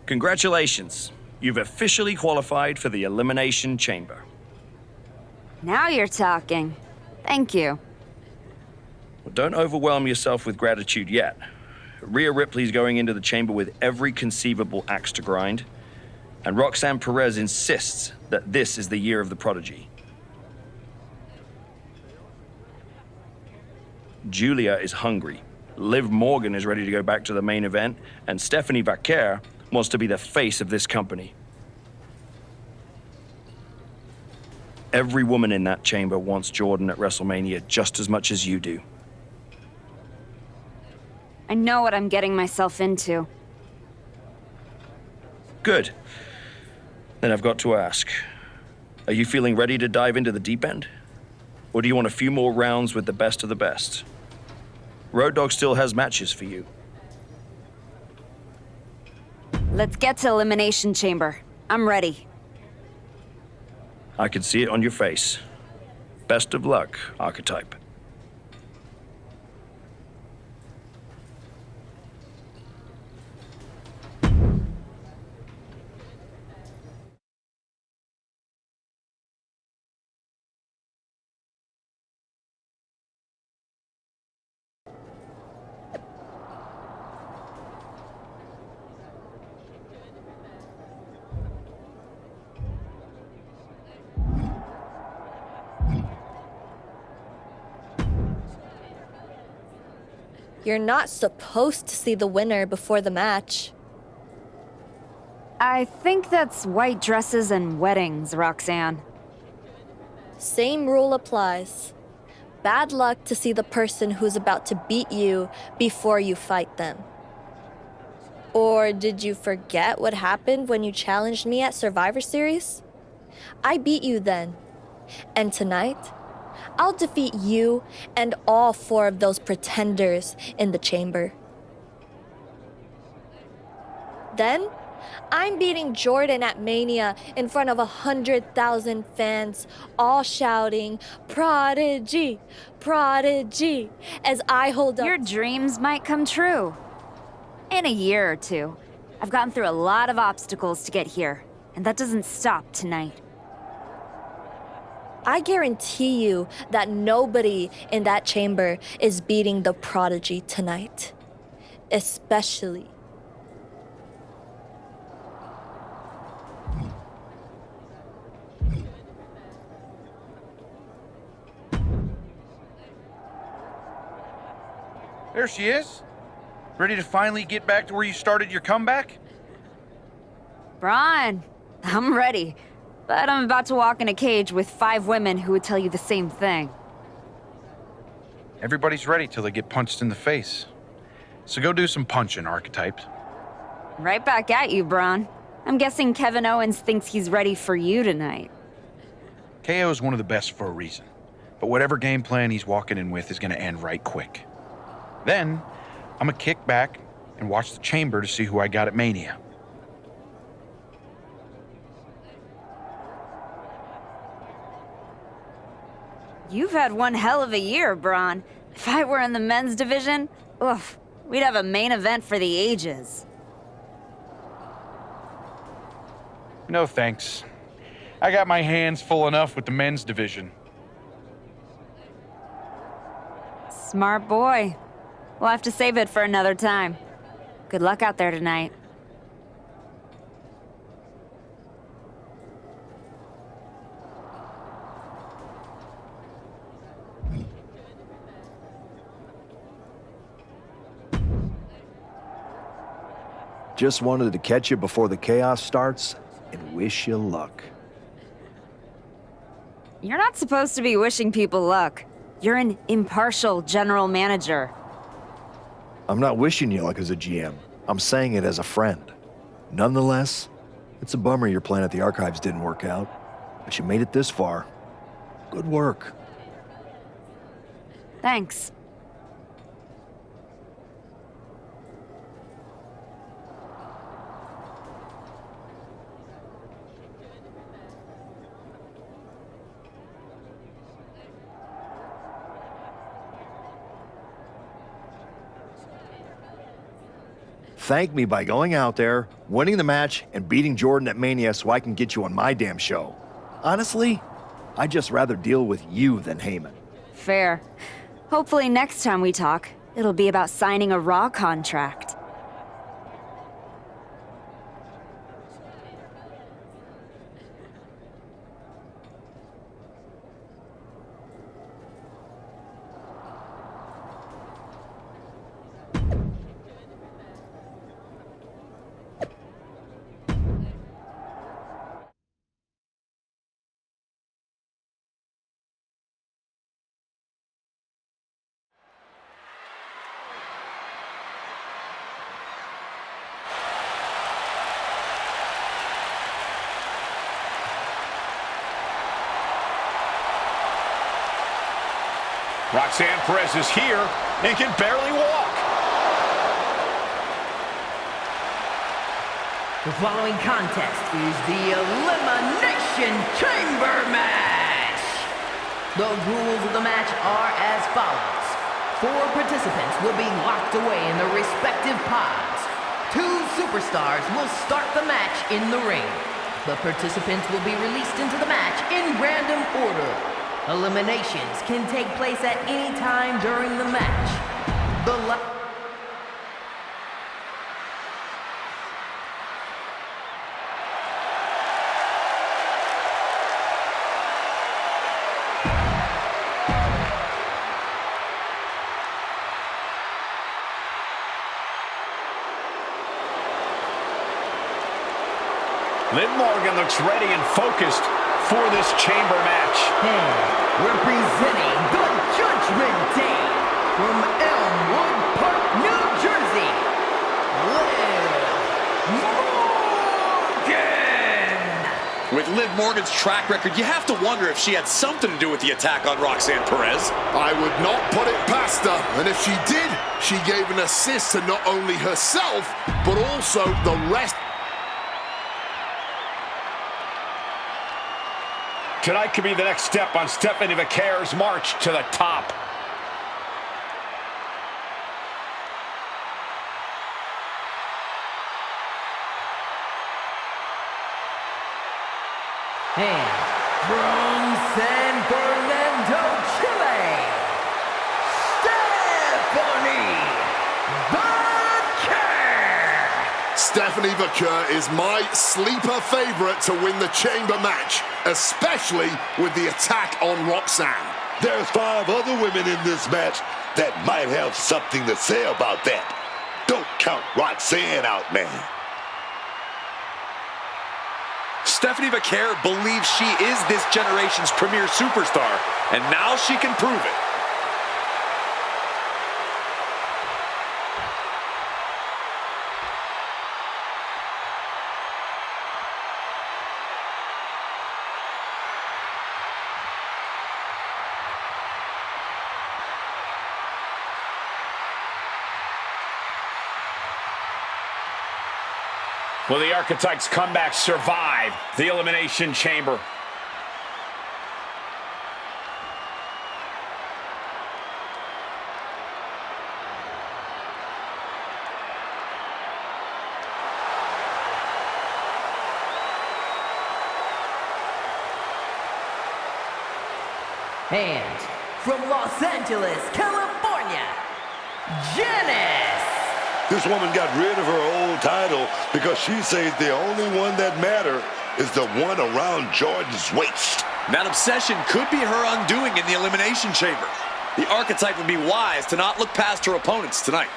Congratulations. You've officially qualified for the Elimination Chamber. Now you're talking. Thank you. Well, don't overwhelm yourself with gratitude yet. Rhea Ripley's going into the chamber with every conceivable axe to grind, and Roxanne Perez insists that this is the year of the prodigy. Julia is hungry. Liv Morgan is ready to go back to the main event, and Stephanie Vaquer wants to be the face of this company. Every woman in that chamber wants Jordan at WrestleMania just as much as you do. I know what I'm getting myself into. Good. Then I've got to ask, are you feeling ready to dive into the deep end? Or do you want a few more rounds with the best of the best? Road Dogg still has matches for you. Let's get to Elimination Chamber. I'm ready. I can see it on your face. Best of luck, Archetype. You're not supposed to see the winner before the match. I think that's white dresses and weddings, Roxanne. Same rule applies. Bad luck to see the person who's about to beat you before you fight them. Or did you forget what happened when you challenged me at Survivor Series? I beat you then. And tonight, I'll defeat you and all 4 of those pretenders in the chamber. Then, I'm beating Jordan at Mania in front of 100,000 fans, all shouting, "Prodigy! Prodigy!" as I hold up. Your dreams might come true. In a year or two. I've gotten through a lot of obstacles to get here, and that doesn't stop tonight. I guarantee you that nobody in that chamber is beating the Prodigy tonight. Especially. There she is. Ready to finally get back to where you started your comeback? Braun, I'm ready. But I'm about to walk in a cage with 5 women who would tell you the same thing. Everybody's ready till they get punched in the face. So go do some punching, Archetypes. Right back at you, Braun. I'm guessing Kevin Owens thinks he's ready for you tonight. KO is one of the best for a reason. But whatever game plan he's walking in with is going to end right quick. Then, I'm going to kick back and watch the chamber to see who I got at Mania. You've had one hell of a year, Braun. If I were in the men's division, oof, we'd have a main event for the ages. No thanks. I got my hands full enough with the men's division. Smart boy. We'll have to save it for another time. Good luck out there tonight. Just wanted to catch you before the chaos starts and wish you luck. You're not supposed to be wishing people luck. You're an impartial general manager. I'm not wishing you luck as a GM. I'm saying it as a friend. Nonetheless, it's a bummer your plan at the Archives didn't work out, but you made it this far. Good work. Thanks. Thank me by going out there, winning the match, and beating Jordan at Mania so I can get you on my damn show. Honestly, I'd just rather deal with you than Heyman. Fair. Hopefully next time we talk, it'll be about signing a Raw contract. Roxanne Perez is here and can barely walk. The following contest is the Elimination Chamber match. The rules of the match are as follows. 4 participants will be locked away in their respective pods. 2 superstars will start the match in the ring. The participants will be released into the match in random order. Eliminations can take place at any time during the match. Liv Morgan looks ready and focused for this chamber match. And representing the Judgment Day from Elmwood Park, New Jersey, Liv Morgan! With Liv Morgan's track record, you have to wonder if she had something to do with the attack on Roxanne Perez. I would not put it past her, and if she did, she gave an assist to not only herself, but also the rest. Tonight could be the next step on Stephanie McCare's march to the top. And from San Fernando, Chile, Stephanie Vaquer is my sleeper favorite to win the chamber match, especially with the attack on Roxanne. There's 5 other women in this match that might have something to say about that. Don't count Roxanne out, man. Stephanie Vaquer believes she is this generation's premier superstar, and now she can prove it. Will the Archetypes' comeback survive the Elimination Chamber? And from Los Angeles, California, Janifest. This woman got rid of her old title because she says the only one that matters is the one around Jordan's waist. That obsession could be her undoing in the Elimination Chamber. The Archetype would be wise to not look past her opponents tonight.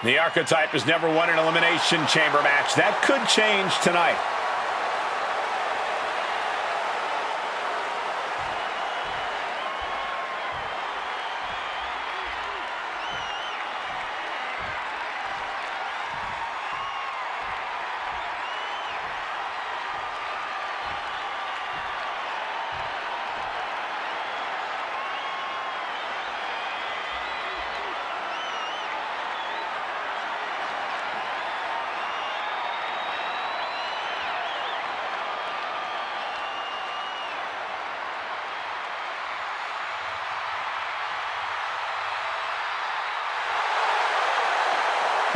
The Archetype has never won an Elimination Chamber match. That could change tonight.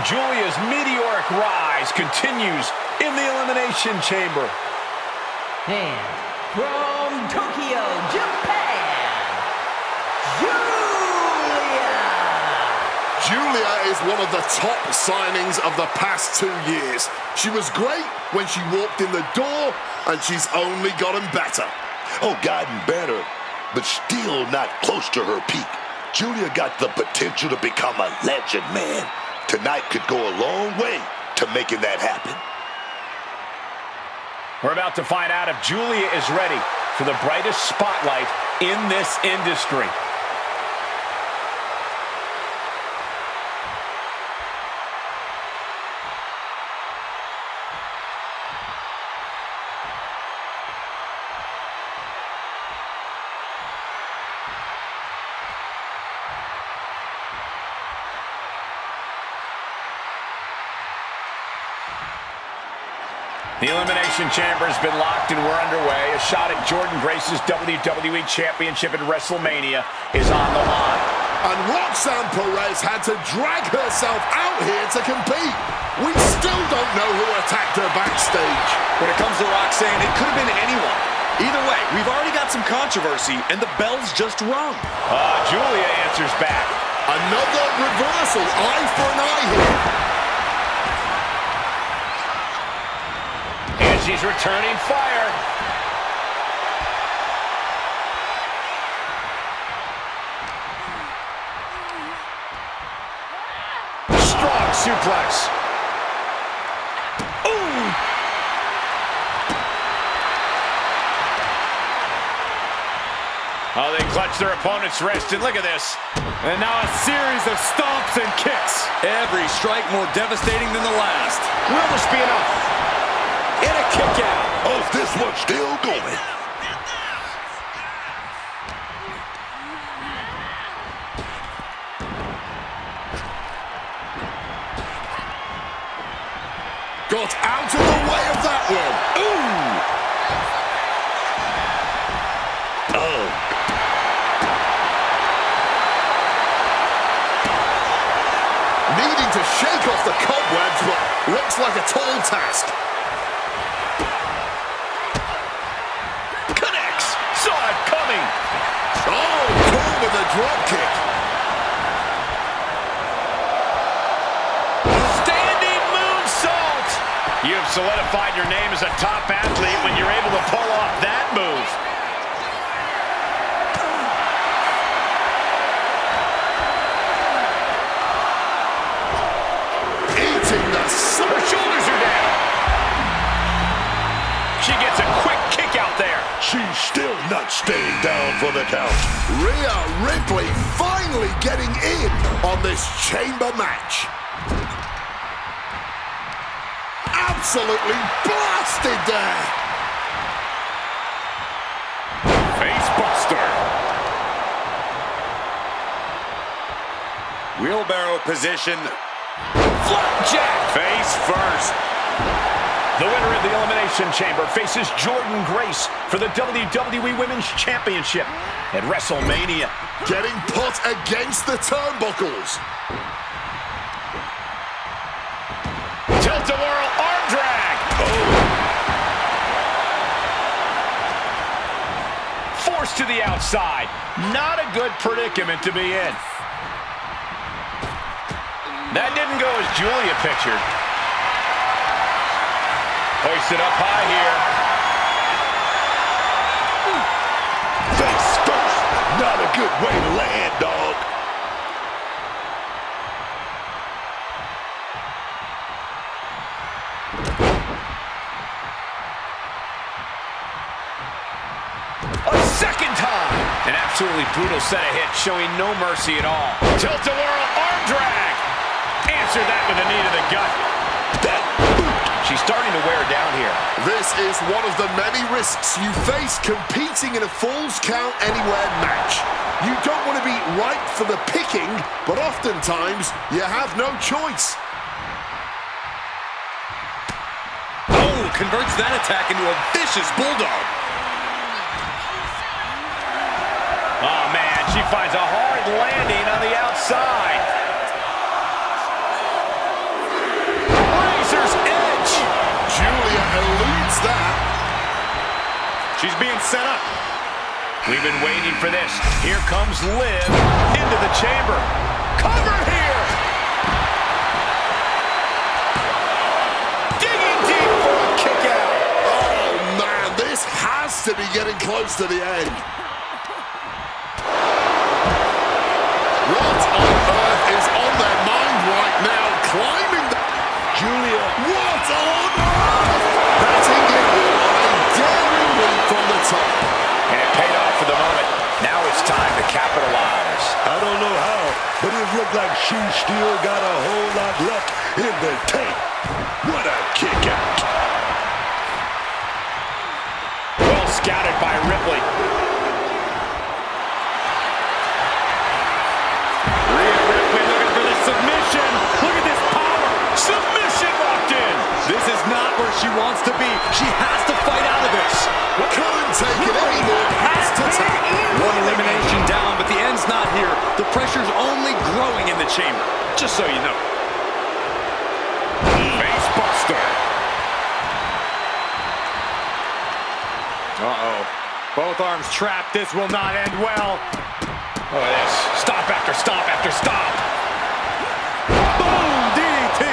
Julia's meteoric rise continues in the Elimination Chamber. And from Tokyo, Japan, Julia is one of the top signings of the past 2 years. She was great when she walked in the door, and she's only gotten better. Oh, gotten better, but still not close to her peak. Julia got the potential to become a legend, man. Tonight could go a long way to making that happen. We're about to find out if Julia is ready for the brightest spotlight in this industry. The Elimination Chamber has been locked and we're underway. A shot at Jordynne Grace's WWE Championship at WrestleMania is on the line. And Roxanne Perez had to drag herself out here to compete. We still don't know who attacked her backstage. When it comes to Roxanne, it could have been anyone. Either way, we've already got some controversy, and the bell's just rung. Julia answers back. Another reversal, eye for an eye here. And she's returning fire. Strong suplex. Ooh. Oh, they clutch their opponent's wrist, and look at this. And now a series of stomps and kicks. Every strike more devastating than the last. Will this be enough? And a kick out. Oh, this one's still going. Got out of the way of that one. Ooh! Oh. Needing to shake off the cobwebs, but looks like a tall task. Connects. Saw it coming. Oh, cool with a drop kick. Standing moonsault. You've solidified your name as a top athlete when you're able to pull off that move. Her shoulders are down. She gets a quick kick out there. She's still not staying down for the count. Rhea Ripley finally getting in on this chamber match. Absolutely blasted there. Face buster. Wheelbarrow position. Flapjack. Face first. The winner of the Elimination Chamber faces Jordynne Grace for the WWE Women's Championship at WrestleMania. Getting put against the turnbuckles. Tilt-a-whirl arm drag. Oh. Forced to the outside. Not a good predicament to be in. That didn't go as Julia pictured. Hoisted up high here. Face first. Not a good way to land, dog. A second time. An absolutely brutal set of hits showing no mercy at all. Tilt-a-whirl arm drag. Answer that with a knee to the gut. She's starting to wear down here. This is one of the many risks you face competing in a Falls Count Anywhere match. You don't want to be ripe for the picking, but oftentimes you have no choice. Oh, converts that attack into a vicious bulldog. Oh, man, she finds a hard landing on the outside. that. She's being set up. We've been waiting for this. Here comes Liv into the chamber. Cover here. Digging deep for a kick out. Oh, man, this has to be getting close to the end. What on earth is on their mind right now? Climbing the... Julia. What on earth? Batting it a daring leap from the top. And it paid off for the moment. Now it's time to capitalize. I don't know how, but it looked like she still got a whole lot left in the tank. What a kick out. Well scouted by Ripley. Rhea Ripley looking for the submission. Look at this power. Submission locked in. This is not where she wants to be. She has to fight out of this. Couldn't take it anymore. Has to tap. One elimination down, but the end's not here. The pressure's only growing in the chamber, just so you know. Face buster. Uh-oh. Both arms trapped. This will not end well. Look at this. Stop after stop after stop. Boom! DDT.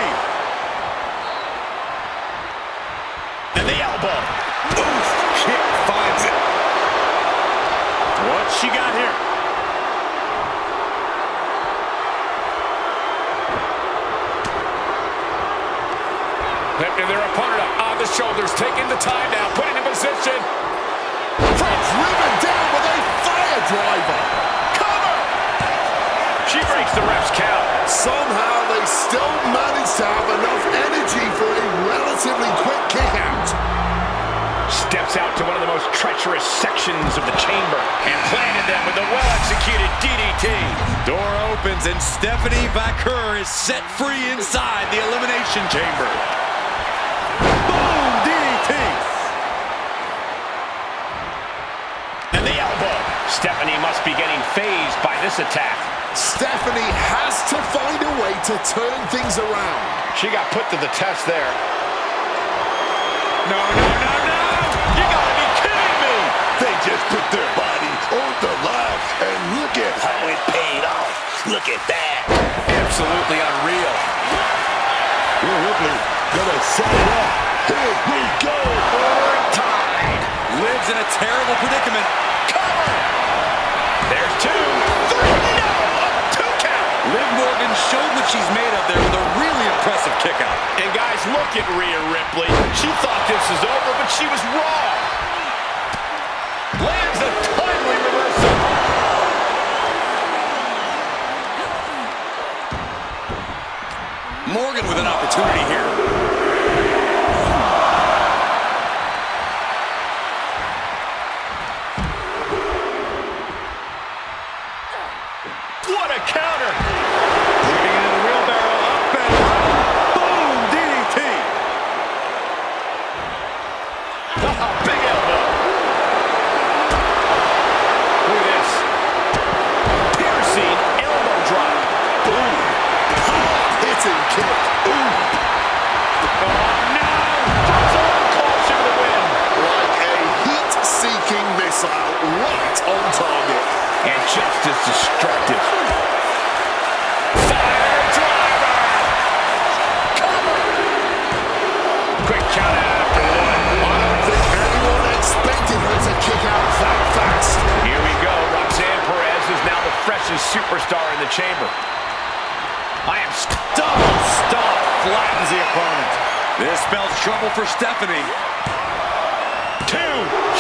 And the elbow. Oof. Kick finds it. What's she got here? Lifting their opponent up on the shoulders, taking the time now, putting in position. Driven down with a fire driver. Cover! She breaks the ref's count. Somehow they still manage to have enough energy for a relatively quick kick out. Steps out to one of the most treacherous sections of the chamber and planted them with a well-executed DDT. Door opens and Stephanie Vaquer is set free inside the elimination chamber. Boom! DDT. And the elbow. Stephanie must be getting phased by this attack. Stephanie has to find a way to turn things around. She got put to the test there. No, no, no, no! You gotta be kidding me! They just put their body on the line, and look at how it paid off. Look at that. Absolutely unreal. Rhea Ripley gonna set it up. Here we go. Tied. Lives in a terrible predicament. Cover! There's 2, 3, no! A 2 count! Liv Morgan showed what she's made of there with a really impressive kick out. And guys, look at Rhea Ripley. She thought this was over, but she was wrong. Lands a timely reversal. Morgan with an opportunity here. What a counter! Looking into the wheelbarrow, up and boom! DDT! Big elbow! Look at this. Piercing elbow drop. Boom! Hitting kick. Ooh. Oh no! That's a caution to the win. Like a heat-seeking missile right on target. And just as destructive. Fire driver! Cover! Quick count out after 1. I don't think anyone expected her to kick out that fast. Here we go. Roxanne Perez is now the freshest superstar in the chamber. I am stunned. Stomp flattens the opponent. This spells trouble for Stephanie. 2.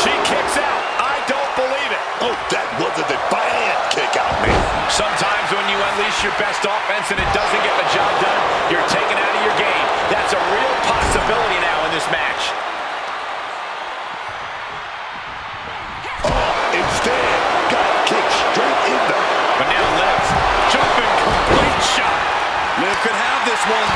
She kicks out. I don't believe it. Oh, that was a defiant kick out, man. Sometimes when you unleash your best offense and it doesn't get the job done, you're taken out of your game. That's a real possibility now in this match. Instead, got kicked straight in the... But now Liv, jumping complete shot. Liv could have this one.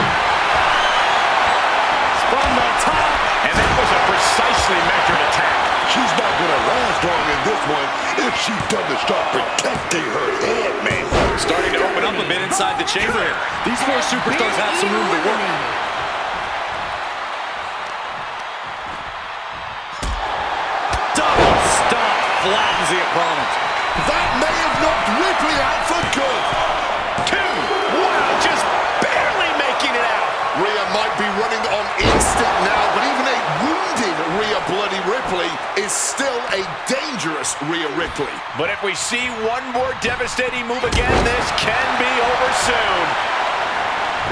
Spun on top, and that was a precisely measured attack. She's not gonna last long in this one if she doesn't start protecting her head, man. Starting to open up a bit inside the chamber here. These 4 superstars have some room to work. flattens the opponent. That may have knocked Ripley out for good. 2. Wow, just barely making it out. Rhea might be running on instinct now, but even a wounded Rhea Bloody Ripley is still a dangerous Rhea Ripley. But if we see one more devastating move again, this can be over soon.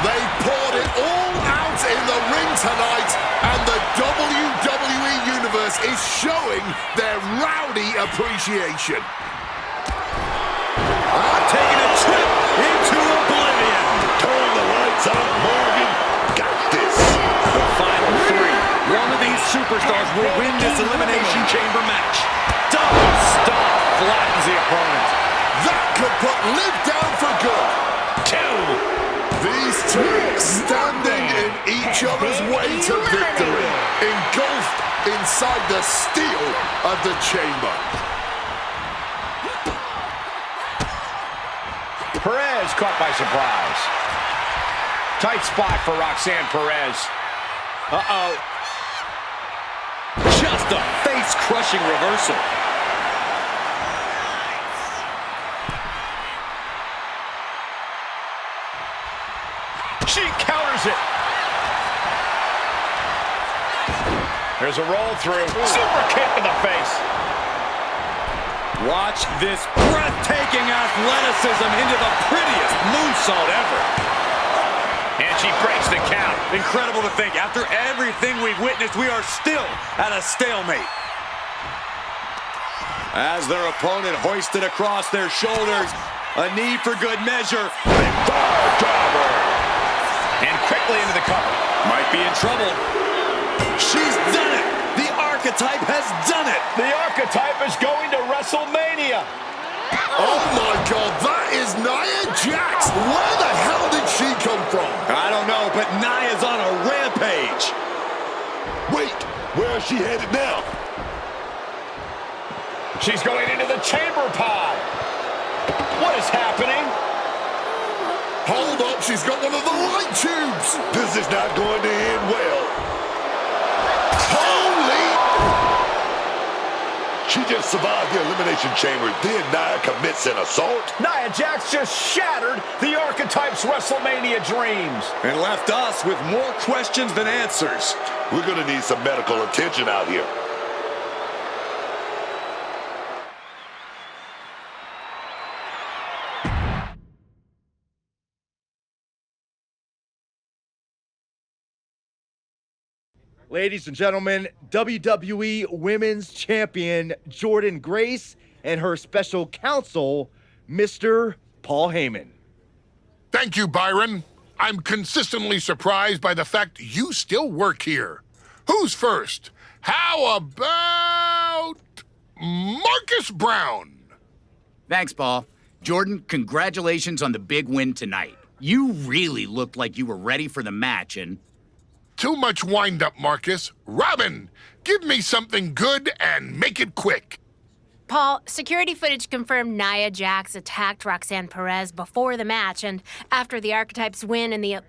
They poured it all out in the ring tonight, and the WWE Universe is showing their rowdy appreciation. Taking a trip into oblivion. Turn the lights on, Morgan. Got this. The final 3. One of these superstars will win this Elimination Chamber match. Double stomp flattens the opponent. That could put Liv down for good. 2. These two standing in each other's way to victory, engulfed inside the steel of the chamber. Perez caught by surprise. Tight spot for Roxanne Perez. Uh-oh. Just a face-crushing reversal. She counters it. There's a roll through. Super kick to the face. Watch this breathtaking athleticism into the prettiest moonsault ever. And she breaks the count. Incredible to think, after everything we've witnessed, we are still at a stalemate. As their opponent hoisted across their shoulders, a need for good measure. Big bar jobber. And quickly into the cover. Might be in trouble. She's done it. The Archetype has done it. The Archetype is going to WrestleMania. Oh my God, that is Nia Jax. Where the hell did she come from? I don't know, but Nia's on a rampage. Wait, where is she headed now? She's going into the chamber pod. What is happening? Hold up, she's got one of the light tubes. This is not going to end well. Holy! She just survived the Elimination Chamber, then Nia commits an assault. Nia Jax just shattered the Archetype's WrestleMania dreams. And left us with more questions than answers. We're going to need some medical attention out here. Ladies and gentlemen, WWE Women's Champion Jordynne Grace and her special counsel, Mr. Paul Heyman. Thank you, Byron. I'm consistently surprised by the fact you still work here. Who's first? How about Marcus Brown? Thanks, Paul. Jordan, congratulations on the big win tonight. You really looked like you were ready for the match, and... Too much wind-up, Marcus. Robin, give me something good and make it quick. Paul, security footage confirmed Nia Jax attacked Roxanne Perez before the match and after the Archetypes win in the...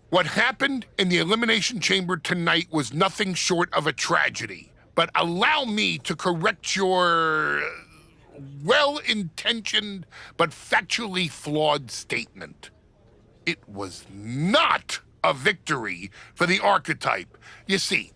What happened in the Elimination Chamber tonight was nothing short of a tragedy. But allow me to correct your well-intentioned but factually flawed statement. It was not a victory for the Archetype. You see,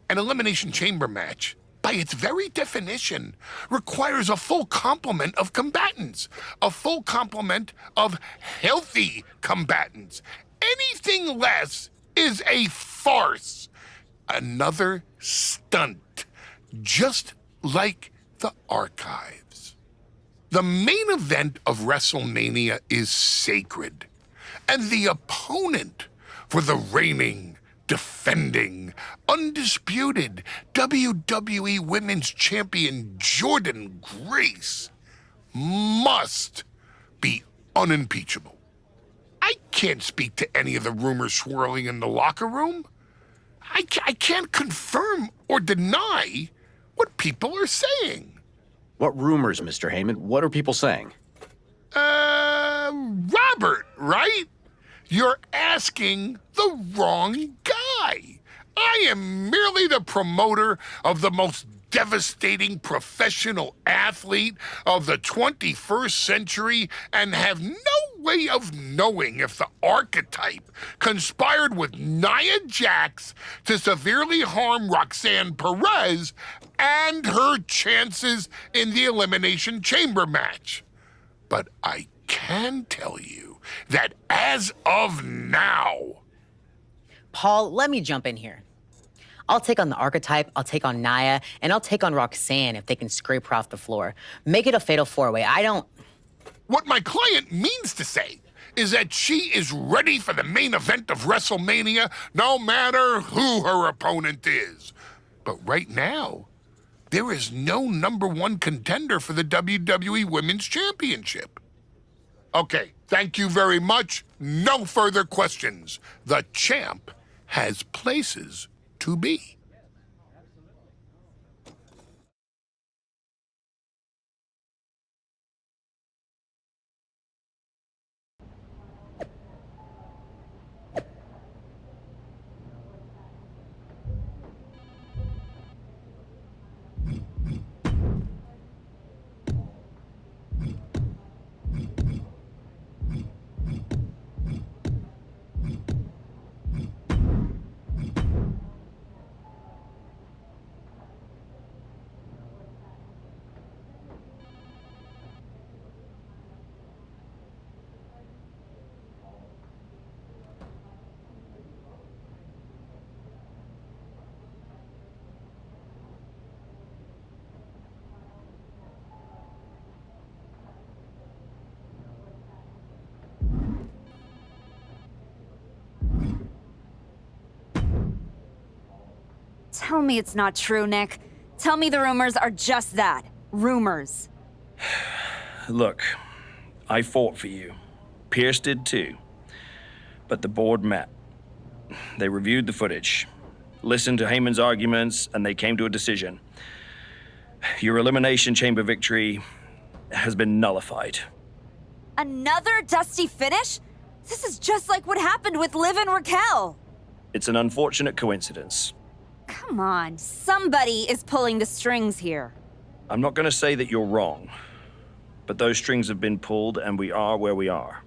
an Elimination Chamber match, by its very definition, requires a full complement of combatants, a full complement of healthy combatants. Anything less is a farce, another stunt, just like the Archives. The main event of WrestleMania is sacred. And the opponent for the reigning, defending, undisputed WWE Women's Champion Jordynne Grace must be unimpeachable. I can't speak to any of the rumors swirling in the locker room. I can't confirm or deny what people are saying. What rumors, Mr. Heyman? What are people saying? Robert, right? You're asking the wrong guy. I am merely the promoter of the most devastating professional athlete of the 21st century and have no way of knowing if the archetype conspired with Nia Jax to severely harm Roxanne Perez and her chances in the Elimination Chamber match. But I can tell you that as of now... Paul, let me jump in here. I'll take on the archetype, I'll take on Nia, and I'll take on Roxanne if they can scrape her off the floor. Make it a fatal four-way. I don't... What my client means to say is that she is ready for the main event of WrestleMania, no matter who her opponent is. But right now, there is no #1 contender for the WWE Women's Championship. Okay, thank you very much. No further questions. The champ has places to be. Tell me it's not true, Nick. Tell me the rumors are just that. Rumors. Look, I fought for you. Pierce did too. But the board met. They reviewed the footage, listened to Heyman's arguments, and they came to a decision. Your Elimination Chamber victory has been nullified. Another dusty finish? This is just like what happened with Liv and Raquel. It's an unfortunate coincidence. Come on, somebody is pulling the strings here. I'm not going to say that you're wrong, but those strings have been pulled and we are where we are.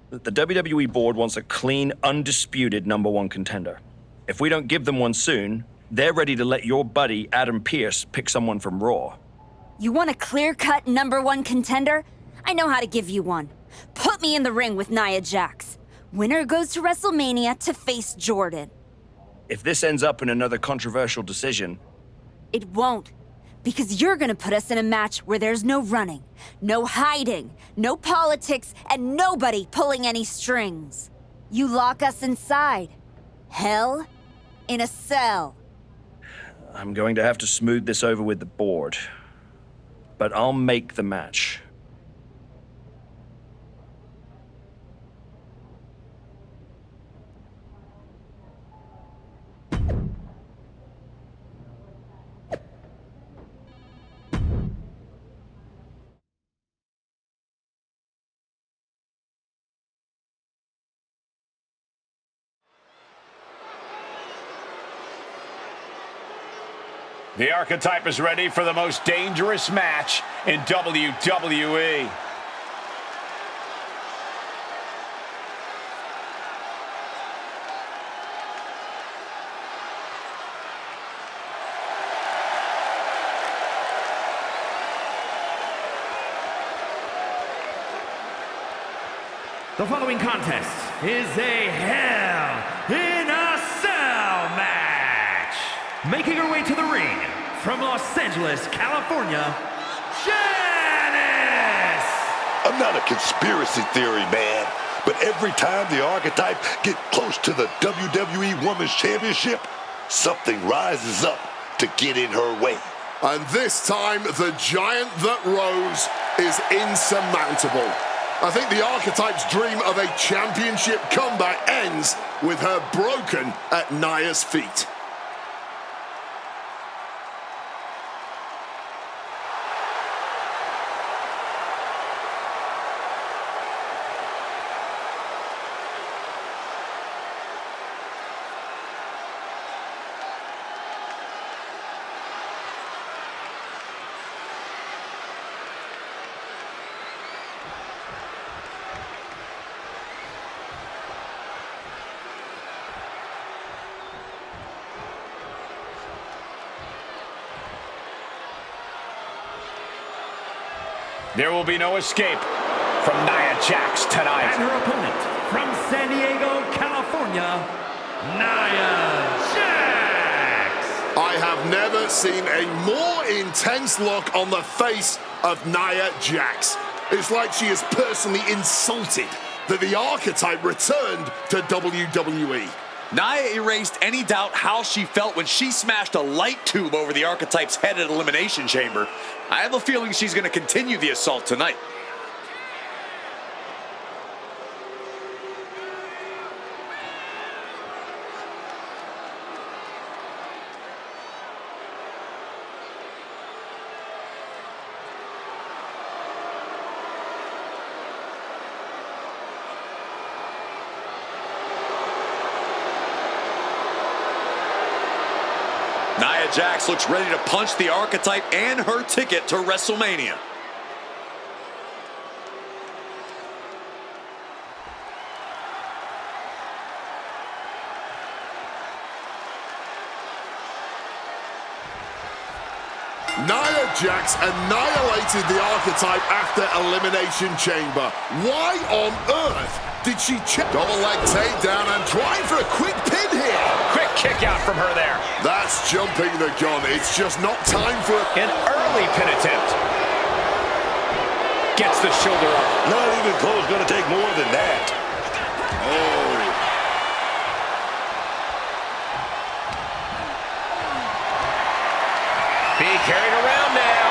The WWE board wants a clean, undisputed #1 contender. If we don't give them one soon, they're ready to let your buddy Adam Pearce pick someone from Raw. You want a clear-cut #1 contender? I know how to give you one. Put me in the ring with Nia Jax. Winner goes to WrestleMania to face Jordan. If this ends up in another controversial decision... It won't. Because you're gonna put us in a match where there's no running, no hiding, no politics, and nobody pulling any strings. You lock us inside. Hell in a cell. I'm going to have to smooth this over with the board. But I'll make the match. The archetype is ready for the most dangerous match in WWE. The following contest is a Hell in a Cell match. Making her way to the ring from Los Angeles, California, Janice! I'm not a conspiracy theory man, but every time the archetype get close to the WWE Women's Championship, something rises up to get in her way. And this time, the giant that rose is insurmountable. I think the archetype's dream of a championship comeback ends with her broken at Nia's feet. There will be no escape from Nia Jax tonight. And her opponent from San Diego, California, Nia Jax. I have never seen a more intense look on the face of Nia Jax. It's like she is personally insulted that the archetype returned to WWE. Nia erased any doubt how she felt when she smashed a light tube over the archetype's head at Elimination Chamber. I have a feeling she's going to continue the assault tonight. Nia Jax looks ready to punch the archetype and her ticket to WrestleMania. Nia Jax annihilated the archetype after Elimination Chamber. Why on earth did she check? Double leg takedown and trying for a quick pin here. Quick kick out from her there. That's jumping the gun. It's just not time for an early pin attempt. Gets the shoulder up. Not even close, gonna take more than that. Oh. Being carried around now.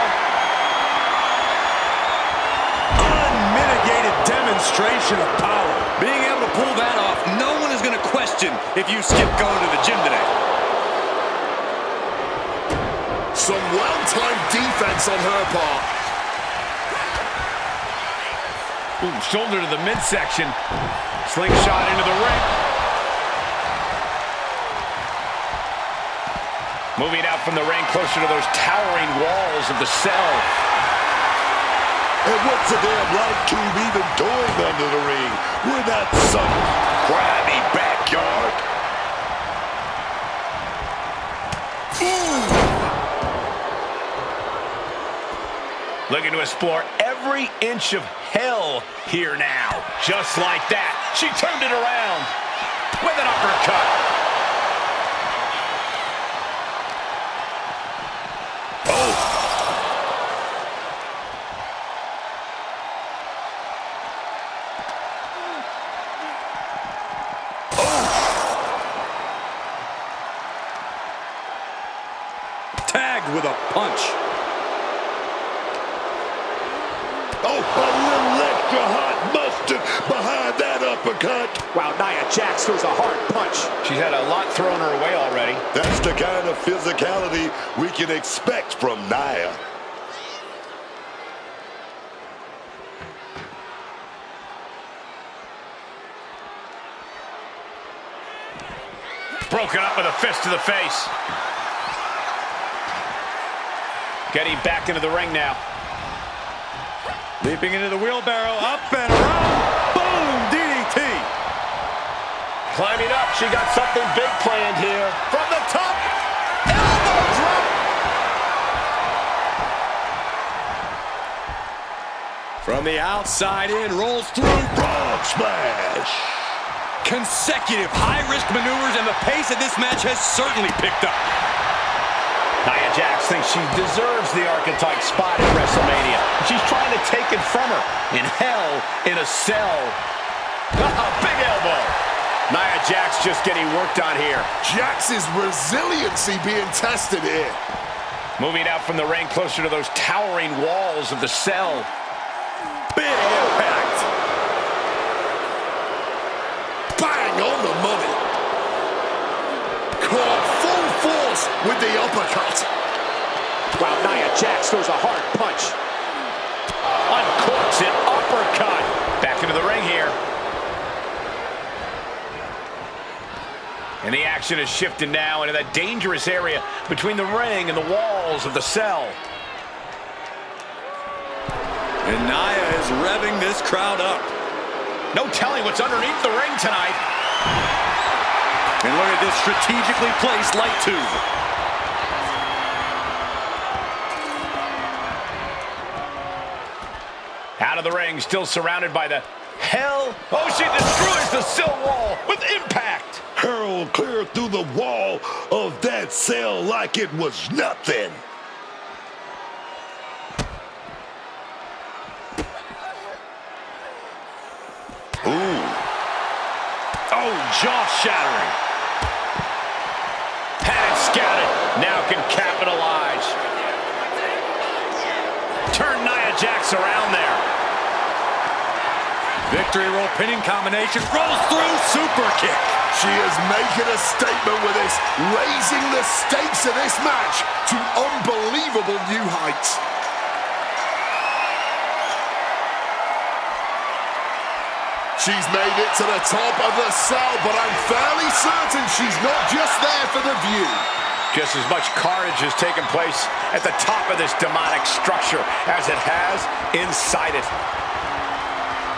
Unmitigated demonstration of power. Being able to pull that off, no one is going to question if you skip going to the gym today. some well-timed defense on her part. Ooh, shoulder to the midsection. Slingshot into the ring. Moving out from the ring closer to those towering walls of the cell. And what's the damn light tube even doing under the ring? We're not some grimy backyard. Looking to explore every inch of hell here now. Just like that. She turned it around with an uppercut. Tagged with a punch. Oh, a little extra hot mustard behind that uppercut. Wow, Nia Jax throws a hard punch. She's had a lot thrown her way already. That's the kind of physicality we can expect from Nia. Broken up with a fist to the face. Getting back into the ring now. Leaping into the wheelbarrow, up and around. Boom, DDT. Climbing up, she got something big planned here. From the top, elbow drop. From the outside in, rolls through. Frog smash. Consecutive high-risk maneuvers, and the pace of this match has certainly picked up. Nia Jax thinks she deserves the archetype spot at WrestleMania. She's trying to take it from her. In hell, in a cell. Big elbow. Nia Jax just getting worked on here. Jax's resiliency being tested here. Moving out from the ring closer to those towering walls of the cell. Big impact. Bang on the money. Caught full force with the uppercut. Wow, Nia Jax throws a hard punch. Uncorks it, uppercut. Back into the ring here. And the action has shifted now into that dangerous area between the ring and the walls of the cell. And Nia is revving this crowd up. No telling what's underneath the ring tonight. And look at this strategically placed light tube. Out of the ring, still surrounded by the hell. Oh, she destroys the cell wall with impact. Hurled clear through the wall of that cell like it was nothing. Ooh. Oh, jaw-shattering. Had it scouted. Now can capitalize. Turn Nia Jax around there. Victory roll pinning combination. Rolls through. Super kick. She is making a statement with this, raising the stakes of this match to unbelievable new heights. She's made it to the top of the cell, but I'm fairly certain she's not just there for the view. Just as much carnage has taken place at the top of this demonic structure as it has inside it.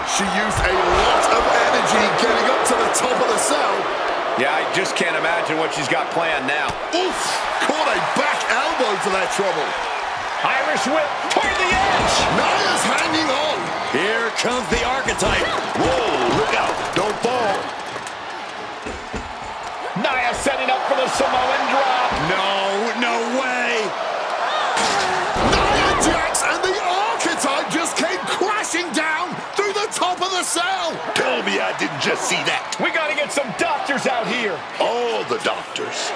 She used a lot of energy getting up to the top of the cell. Yeah, I just can't imagine what she's got planned now. Oof! Caught a back elbow for their trouble. Irish whip toward the edge. Nia's hanging on. Here comes the archetype. Whoa, look out, don't fall. Nia setting up for the Samoan drop. No way. Nia Jax and the archetype just came crashing down through the top of the cell. Tell me I didn't just see that. We got to get some doctors out here. All the doctors.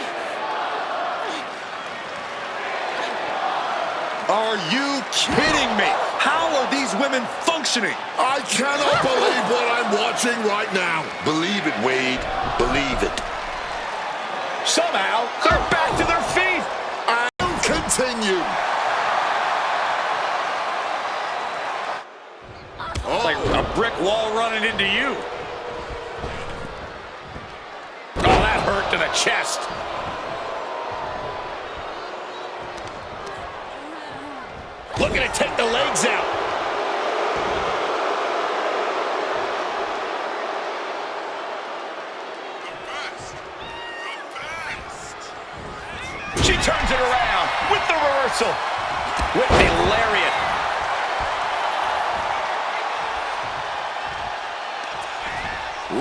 Are you kidding me? How are these women functioning? I cannot believe what I'm watching right now. Believe it, Wade. Believe it. Somehow, they're back to their feet. And continue. It's like a brick wall running into you. Oh, that hurt to the chest. Looking to take the legs out. She turns it around with the reversal. With the lariat.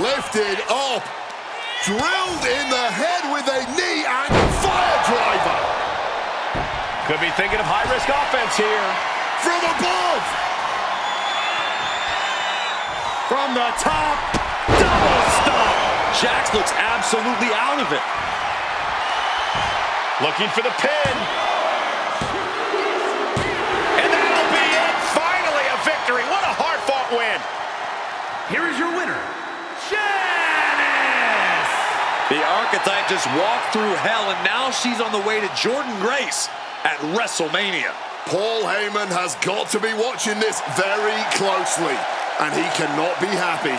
Lifted up. Drilled in the head with a knee and fire driver. Could be thinking of high-risk offense here. From above. From the top. Double stop. Jax looks absolutely out of it. Looking for the pin. And that'll be it. Finally a victory. What a hard-fought win. Here is your winner, Janifest! The archetype just walked through hell, and now she's on the way to Jordynne Grace at WrestleMania. Paul Heyman has got to be watching this very closely, and he cannot be happy.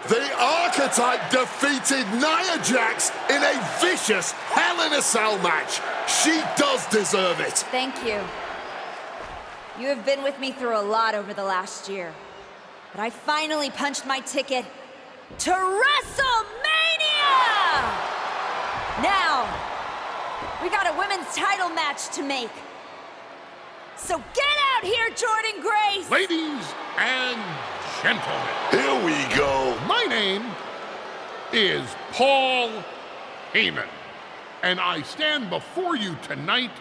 The archetype defeated Nia Jax in a vicious Hell in a Cell match. She does deserve it. Thank you. You have been with me through a lot over the last year. But I finally punched my ticket to WrestleMania! Now, we got a women's title match to make. So get out here, Jordynne Grace! Ladies and gentlemen. Here we go. My name is Paul Heyman, and I stand before you tonight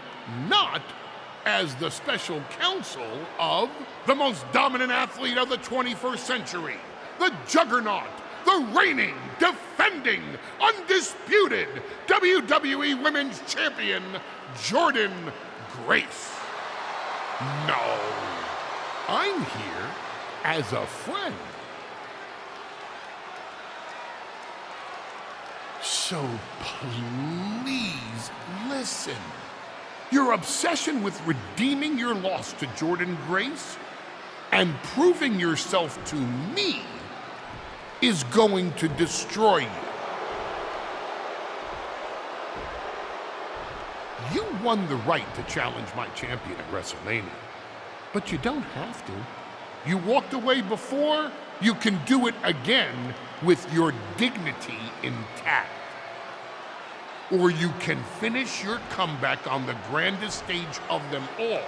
not as the special counsel of the most dominant athlete of the 21st century, the juggernaut, the reigning, defending, undisputed WWE Women's Champion, Jordynne Grace. No, I'm here as a friend. So please listen. Your obsession with redeeming your loss to Jordynne Grace and proving yourself to me is going to destroy you. You won the right to challenge my champion at WrestleMania, but you don't have to. You walked away before, you can do it again with your dignity intact. Or you can finish your comeback on the grandest stage of them all,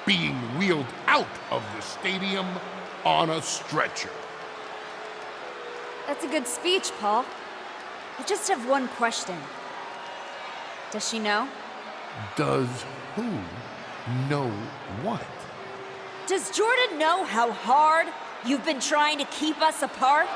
being wheeled out of the stadium on a stretcher. That's a good speech, Paul. I just have one question. Does she know? Does who know what? Does Jordan know how hard you've been trying to keep us apart?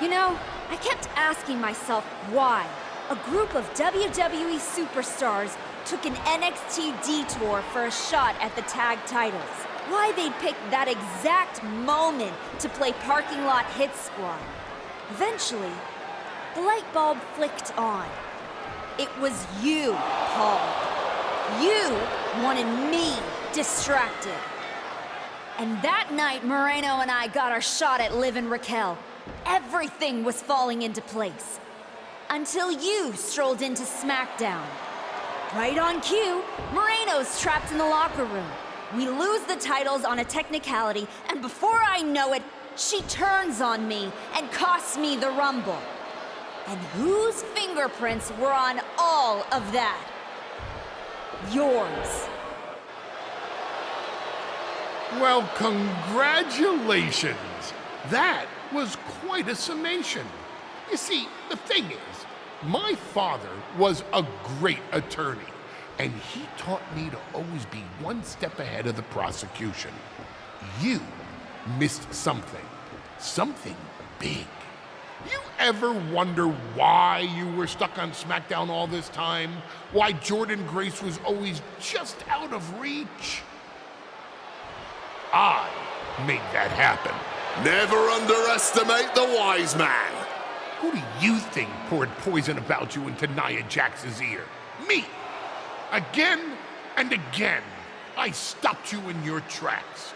You know, I kept asking myself why a group of WWE superstars took an NXT detour for a shot at the tag titles. Why they'd pick that exact moment to play Parking Lot Hit Squad. Eventually, the light bulb flicked on. It was you, Paul. You wanted me distracted. And that night, Moreno and I got our shot at Liv and Raquel. Everything was falling into place. Until you strolled into SmackDown. Right on cue, Moreno's trapped in the locker room. We lose the titles on a technicality, and before I know it, she turns on me and costs me the Rumble. And whose fingerprints were on all of that? Yours. Well, congratulations. That was quite a summation. You see, the thing is, my father was a great attorney, and he taught me to always be one step ahead of the prosecution. You missed something. Something big. You ever wonder why you were stuck on SmackDown all this time? Why Jordan Grace was always just out of reach? I made that happen. Never underestimate the wise man. Who do you think poured poison about you into Nia Jax's ear? Me. Again and again, I stopped you in your tracks.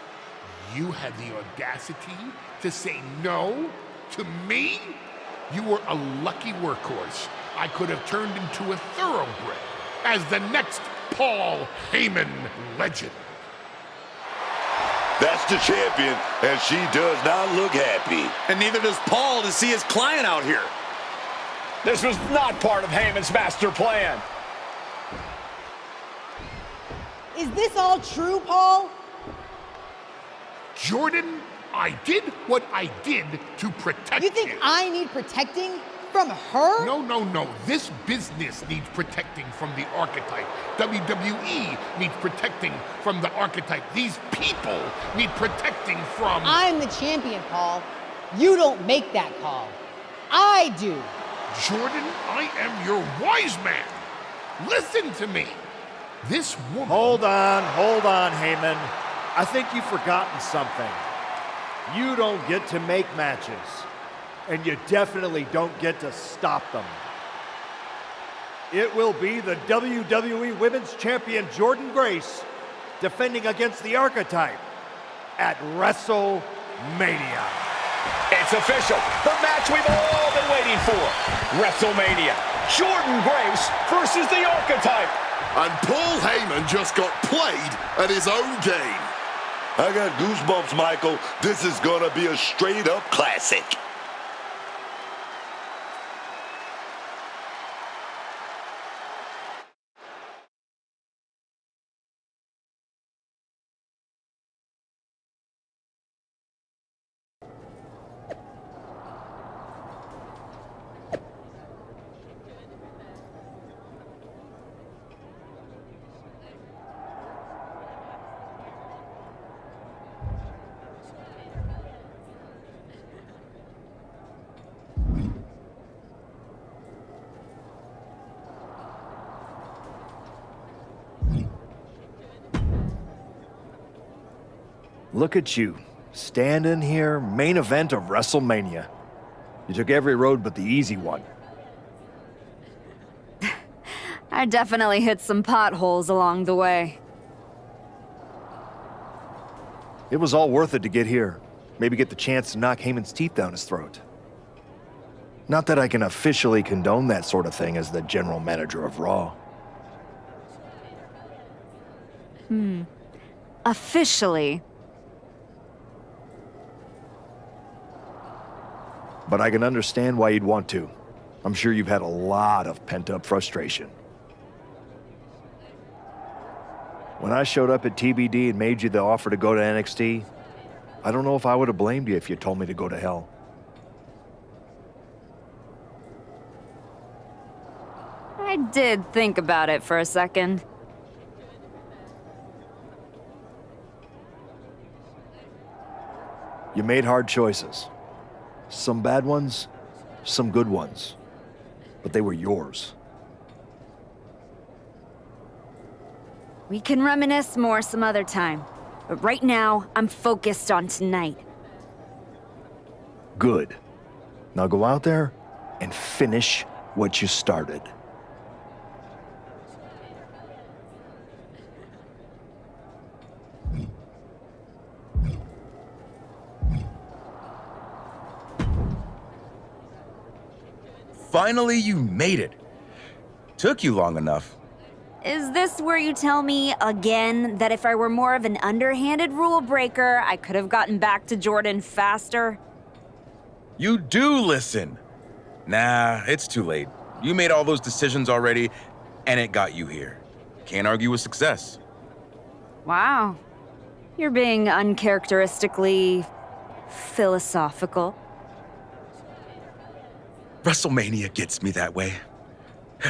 You had the audacity to say no to me? You were a lucky workhorse I could have turned into a thoroughbred as the next Paul Heyman legend. That's the champion, and she does not look happy. And neither does Paul to see his client out here. This was not part of Heyman's master plan. Is this all true, Paul? Jordan, I did what I did to protect you. You think I need protecting from her? No. This business needs protecting from the archetype. WWE needs protecting from the archetype. These people need protecting from... I'm the champion, Paul. You don't make that call. I do. Jordan, I am your wise man. Listen to me. This woman... Hold on, Heyman. I think you've forgotten something. You don't get to make matches, and you definitely don't get to stop them. It will be the WWE Women's Champion Jordan Grace defending against the Archetype at WrestleMania. It's official. The match we've all been waiting for. WrestleMania. Jordan Grace versus the Archetype. And Paul Heyman just got played at his own game. I got goosebumps, Michael. This is gonna be a straight-up classic. Look at you, standing here, main event of WrestleMania. You took every road but the easy one. I definitely hit some potholes along the way. It was all worth it to get here. Maybe get the chance to knock Heyman's teeth down his throat. Not that I can officially condone that sort of thing as the general manager of Raw. Officially. But I can understand why you'd want to. I'm sure you've had a lot of pent-up frustration. When I showed up at TBD and made you the offer to go to NXT, I don't know if I would have blamed you if you told me to go to hell. I did think about it for a second. You made hard choices. Some bad ones, some good ones. But they were yours. We can reminisce more some other time. But right now, I'm focused on tonight. Good. Now go out there and finish what you started. Finally, you made it. Took you long enough. Is this where you tell me again that if I were more of an underhanded rule breaker, I could have gotten back to Jordan faster? You do listen. Nah, it's too late. You made all those decisions already, and it got you here. Can't argue with success. Wow. You're being uncharacteristically philosophical. WrestleMania gets me that way.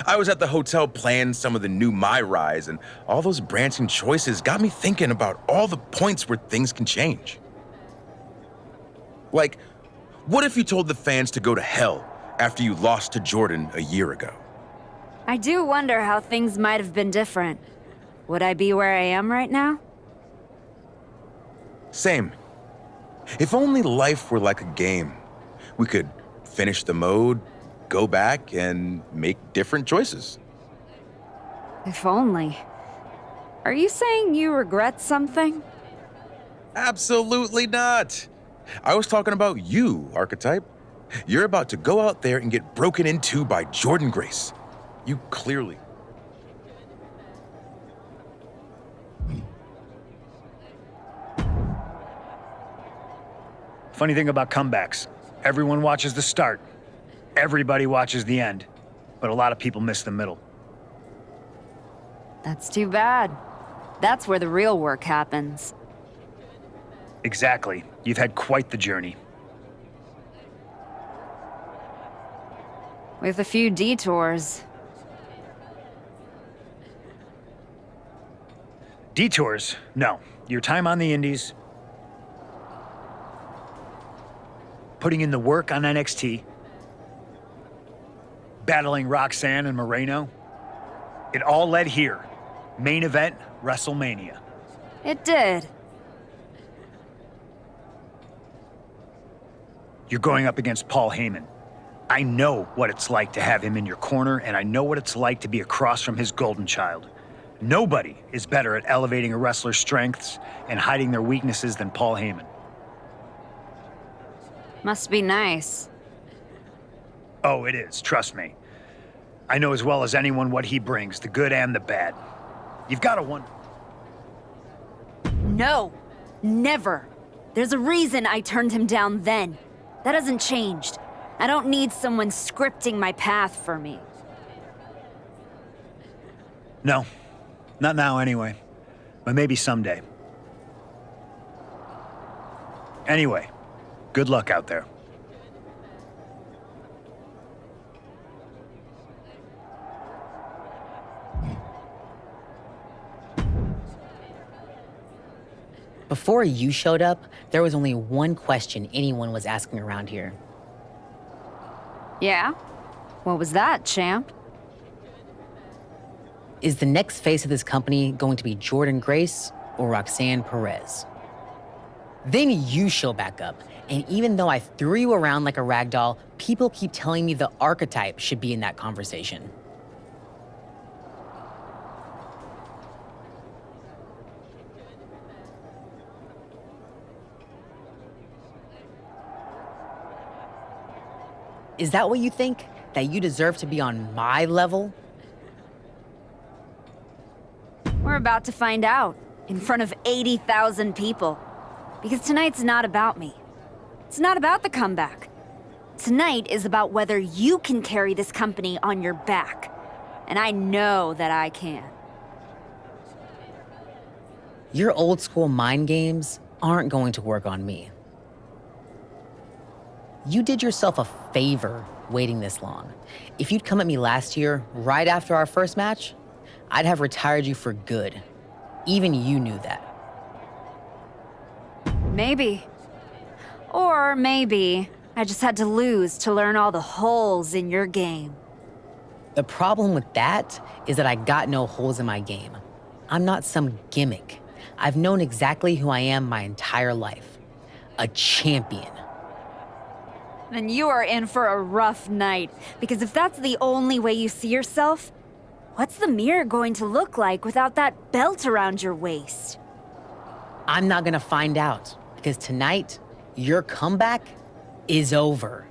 I was at the hotel playing some of the new MyRise, and all those branching choices got me thinking about all the points where things can change. Like, what if you told the fans to go to hell after you lost to Jordan a year ago? I do wonder how things might have been different. Would I be where I am right now? Same. If only life were like a game. We could finish the mode, go back, and make different choices. If only. Are you saying you regret something? Absolutely not. I was talking about you, Archetype. You're about to go out there and get broken into by Jordan Grace. You clearly... Funny thing about comebacks, everyone watches the start. Everybody watches the end. But a lot of people miss the middle. That's too bad. That's where the real work happens. Exactly. You've had quite the journey. With a few detours. Detours? No. Your time on the Indies, putting in the work on NXT, battling Roxanne and Moreno, it all led here. Main event, WrestleMania. It did. You're going up against Paul Heyman. I know what it's like to have him in your corner, and I know what it's like to be across from his golden child. Nobody is better at elevating a wrestler's strengths and hiding their weaknesses than Paul Heyman. Must be nice. Oh, it is, trust me. I know as well as anyone what he brings, the good and the bad. You've got to wonder. No, never. There's a reason I turned him down then. That hasn't changed. I don't need someone scripting my path for me. No, not now anyway. But maybe someday. Anyway, good luck out there. Before you showed up, there was only one question anyone was asking around here. Yeah? What was that, champ? Is the next face of this company going to be Jordan Grace or Roxanne Perez? Then you show back up, and even though I threw you around like a rag doll, people keep telling me the Archetype should be in that conversation. Is that what you think? That you deserve to be on my level? We're about to find out, in front of 80,000 people. Because tonight's not about me. It's not about the comeback. Tonight is about whether you can carry this company on your back. And I know that I can. Your old school mind games aren't going to work on me. You did yourself a favor waiting this long. If you'd come at me last year, right after our first match, I'd have retired you for good. Even you knew that. Maybe. Or maybe I just had to lose to learn all the holes in your game. The problem with that is that I got no holes in my game. I'm not some gimmick. I've known exactly who I am my entire life. A champion. Then you are in for a rough night, because if that's the only way you see yourself, what's the mirror going to look like without that belt around your waist? I'm not gonna find out, because tonight, your comeback is over.